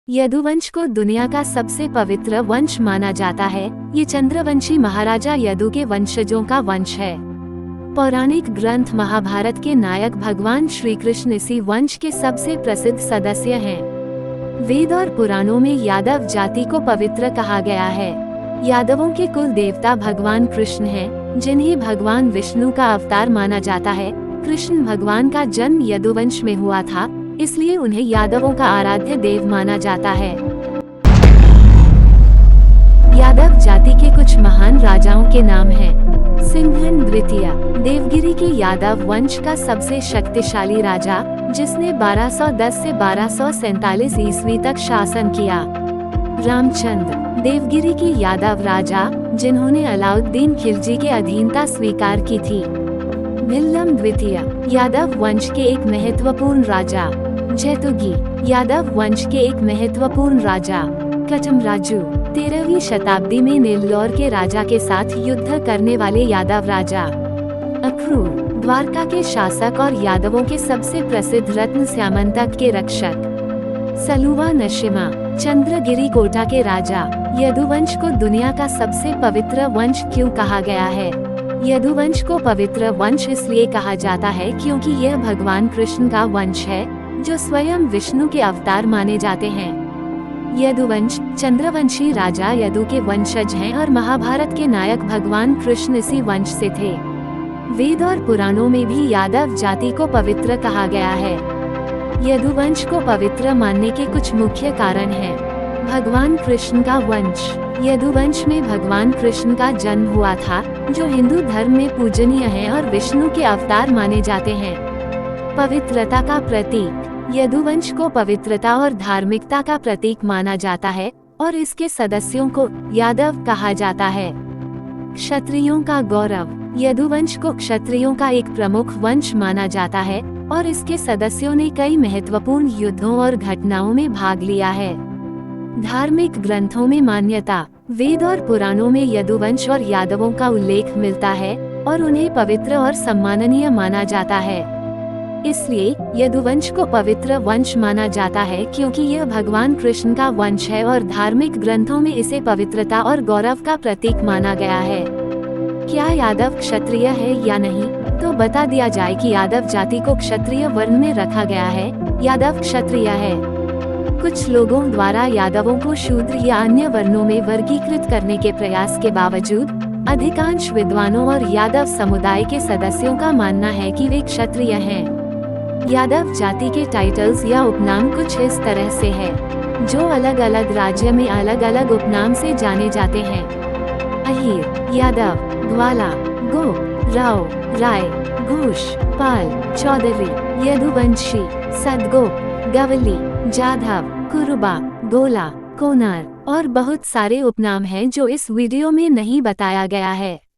यदुवंश को दुनिया का सबसे पवित्र वंश माना जाता है। ये चंद्रवंशी महाराजा यदु के वंशजों का वंश है। पौराणिक ग्रंथ महाभारत के नायक भगवान श्री कृष्ण इसी वंश के सबसे प्रसिद्ध सदस्य हैं। वेद और पुराणों में यादव जाति को पवित्र कहा गया है। यादवों के कुल देवता भगवान कृष्ण हैं, जिन्हें भगवान विष्णु का अवतार माना जाता है। कृष्ण भगवान का जन्म यदुवंश में हुआ था, इसलिए उन्हें यादवों का आराध्य देव माना जाता है। यादव जाति के कुछ महान राजाओं के नाम हैं। सिंघन द्वितीय, देवगिरी के यादव वंश का सबसे शक्तिशाली राजा, जिसने 1210 से 1247 ईस्वी तक शासन किया। रामचंद्र, देवगिरी के यादव राजा, जिन्होंने अलाउद्दीन खिलजी के अधीनता स्वीकार की थी। भिल्लम द्वितीय, यादव वंश के एक महत्वपूर्ण राजा। जैतुगी, यादव वंश के एक महत्वपूर्ण राजा। कचमराजू, 13वीं शताब्दी में नेल्लौर के राजा के साथ युद्ध करने वाले यादव राजा। अक्रूर, द्वारका के शासक और यादवों के सबसे प्रसिद्ध रत्न स्यामंतक के रक्षक। सलुवा नरसिम्हा, चंद्रगिरी कोटा के राजा। यदुवंश को दुनिया का सबसे पवित्र वंश क्यों कहा गया है? यदुवंश को पवित्र वंश इसलिए कहा जाता है क्योंकि यह भगवान कृष्ण का वंश है, जो स्वयं विष्णु के अवतार माने जाते हैं। यदुवंश चंद्रवंशी राजा यदु के वंशज हैं और महाभारत के नायक भगवान कृष्ण इसी वंश से थे। वेद और पुराणों में भी यादव जाति को पवित्र कहा गया है। यदुवंश को पवित्र मानने के कुछ मुख्य कारण हैं। भगवान कृष्ण का वंश, यदुवंश में भगवान कृष्ण का जन्म हुआ था, जो हिंदू धर्म में पूजनीय है और विष्णु के अवतार माने जाते हैं। पवित्रता का प्रतीक, यदुवंश को पवित्रता और धार्मिकता का प्रतीक माना जाता है और इसके सदस्यों को यादव कहा जाता है। क्षत्रियों का गौरव, यदुवंश को क्षत्रियों का एक प्रमुख वंश माना जाता है और इसके सदस्यों ने कई महत्वपूर्ण युद्धों और घटनाओं में भाग लिया है। धार्मिक ग्रंथों में मान्यता, वेद और पुराणों में यदुवंश और यादवों का उल्लेख मिलता है और उन्हें पवित्र और सम्माननीय माना जाता है। इसलिए यदुवंश को पवित्र वंश माना जाता है क्योंकि यह भगवान कृष्ण का वंश है और धार्मिक ग्रंथों में इसे पवित्रता और गौरव का प्रतीक माना गया है। क्या यादव क्षत्रिय है या नहीं? तो बता दिया जाए कि यादव जाति को क्षत्रिय वर्ण में रखा गया है। यादव क्षत्रिय है। कुछ लोगों द्वारा यादवों को शूद्र या अन्य वर्णों में वर्गीकृत करने के प्रयास के बावजूद अधिकांश विद्वानों और यादव समुदाय के सदस्यों का मानना है कि वे क्षत्रिय हैं। यादव जाति के टाइटल्स या उपनाम कुछ इस तरह से है, जो अलग अलग राज्य में अलग अलग उपनाम से जाने जाते हैं। अहीर, यादव, ग्वाला, गोप, राव, राय, घोष, पाल, चौधरी, यदुवंशी, सदगोप, गवली, जाधव, कुरुबा, गोला, कोनार और बहुत सारे उपनाम हैं जो इस वीडियो में नहीं बताया गया है।